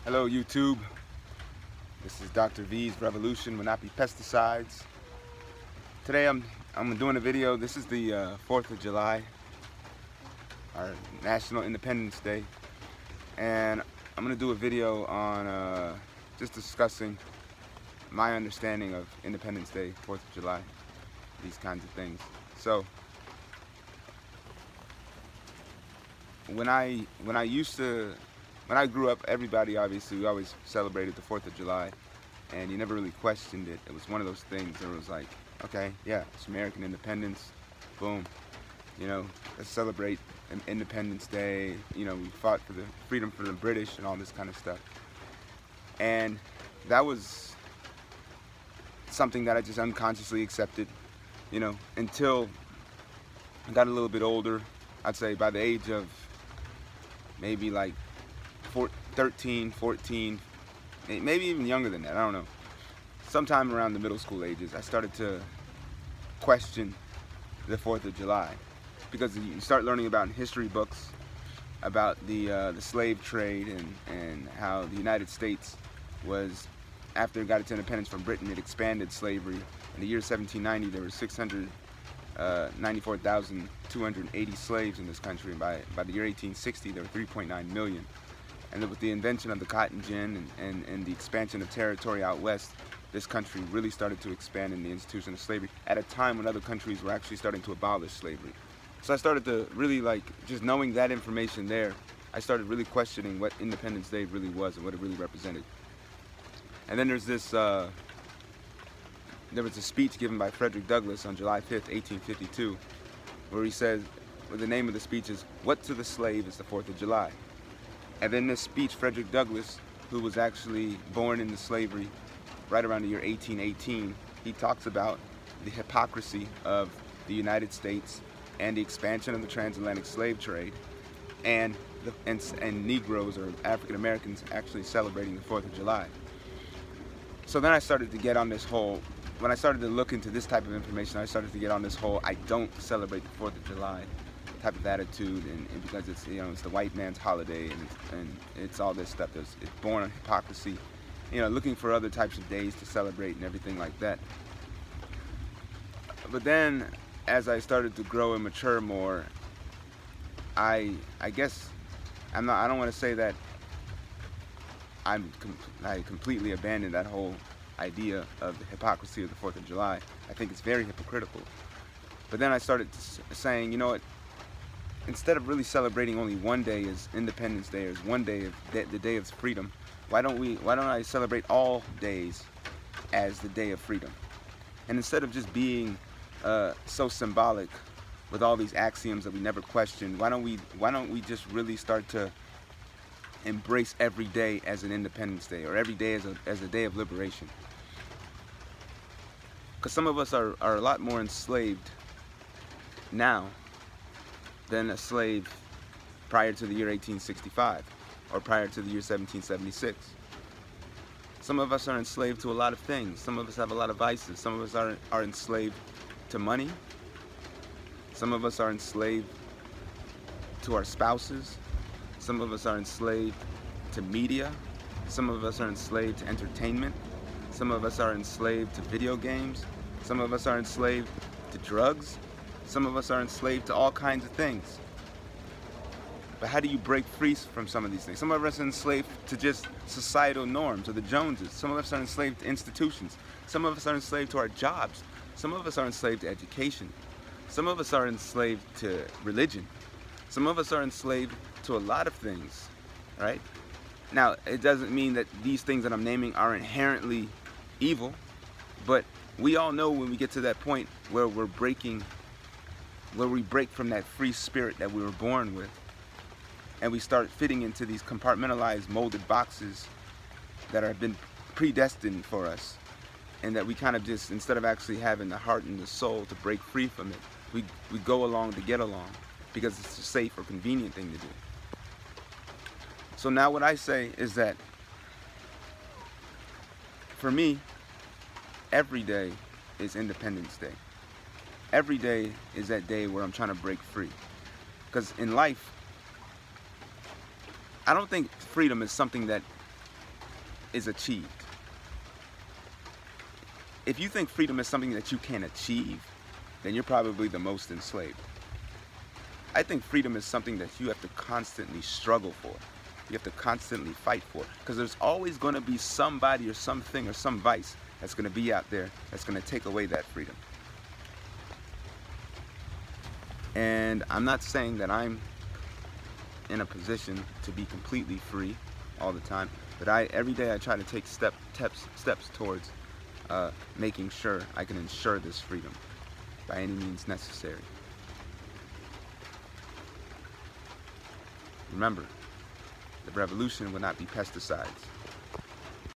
Hello YouTube, this is Dr. V's Revolution Will Not Be Pesticides. Today I'm doing a video. This is the 4th of July, our National Independence Day, and I'm going to do a video on just discussing my understanding of Independence Day, 4th of July, these kinds of things. So when I grew up, everybody obviously, we always celebrated the 4th of July, and you never really questioned it. It was one of those things that was like, okay, yeah, it's American independence, boom, you know, let's celebrate Independence Day. You know, we fought for the freedom from the British and all this kind of stuff. And that was something that I just unconsciously accepted, you know, until I got a little bit older. I'd say by the age of maybe like 13, 14, maybe even younger than that, I don't know. Sometime around the middle school ages, I started to question the 4th of July, because you start learning about in history books about the slave trade and how the United States was, after it got its independence from Britain, it expanded slavery. In the year 1790, there were 694,280 slaves in this country, and by the year 1860, there were 3.9 million. And with the invention of the cotton gin and the expansion of territory out west, this country really started to expand in the institution of slavery at a time when other countries were actually starting to abolish slavery. So I started to really, like, just knowing that information there, I started really questioning what Independence Day really was and what it really represented. And then there's this, there was a speech given by Frederick on July 5th, 1852, where he says, well, the name of the speech is, "What to the Slave is the 4th of July?" And then this speech, Frederick Douglass, who was actually born into slavery right around the year 1818, he talks about the hypocrisy of the United States and the expansion of the transatlantic slave trade, and Negroes or African Americans actually celebrating the 4th of July. So then I started to get on this whole, when I started to look into this type of information, I started to get on this whole I don't celebrate the 4th of July type of attitude, and because it's, you know, it's the white man's holiday, and it's all this stuff. It's born on hypocrisy, you know, looking for other types of days to celebrate and everything like that. But then, as I started to grow and mature more, I guess I don't want to say that I completely abandoned that whole idea of the hypocrisy of the 4th of July. I think it's very hypocritical. But then I started saying, you know what, instead of really celebrating only one day as Independence Day, or as one day of the day of freedom, why don't I celebrate all days as the day of freedom? And instead of just being so symbolic with all these axioms that we never questioned, why don't we just really start to embrace every day as an Independence Day, or every day as a day of liberation? Because some of us are a lot more enslaved now than a slave prior to the year 1865 or prior to the year 1776. Some of us are enslaved to a lot of things. Some of us have a lot of vices. Some of us are enslaved to money. Some of us are enslaved to our spouses. Some of us are enslaved to media. Some of us are enslaved to entertainment. Some of us are enslaved to video games. Some of us are enslaved to drugs. Some of us are enslaved to all kinds of things. But how do you break free from some of these things? Some of us are enslaved to just societal norms or the Joneses. Some of us are enslaved to institutions. Some of us are enslaved to our jobs. Some of us are enslaved to education. Some of us are enslaved to religion. Some of us are enslaved to a lot of things, right? Now, it doesn't mean that these things that I'm naming are inherently evil, but we all know when we get to that point where we break from that free spirit that we were born with, and we start fitting into these compartmentalized, molded boxes that have been predestined for us, and that we kind of just, instead of actually having the heart and the soul to break free from it, we go along to get along, because it's a safe or convenient thing to do. So now what I say is that, for me, every day is Independence Day. Every day is that day where I'm trying to break free. Because in life, I don't think freedom is something that is achieved. If you think freedom is something that you can achieve, then you're probably the most enslaved. I think freedom is something that you have to constantly struggle for. You have to constantly fight for. Because there's always going to be somebody or something or some vice that's going to be out there that's going to take away that freedom. And I'm not saying that I'm in a position to be completely free all the time, but every day I try to take steps towards making sure I can ensure this freedom by any means necessary. Remember, the revolution will not be pesticides.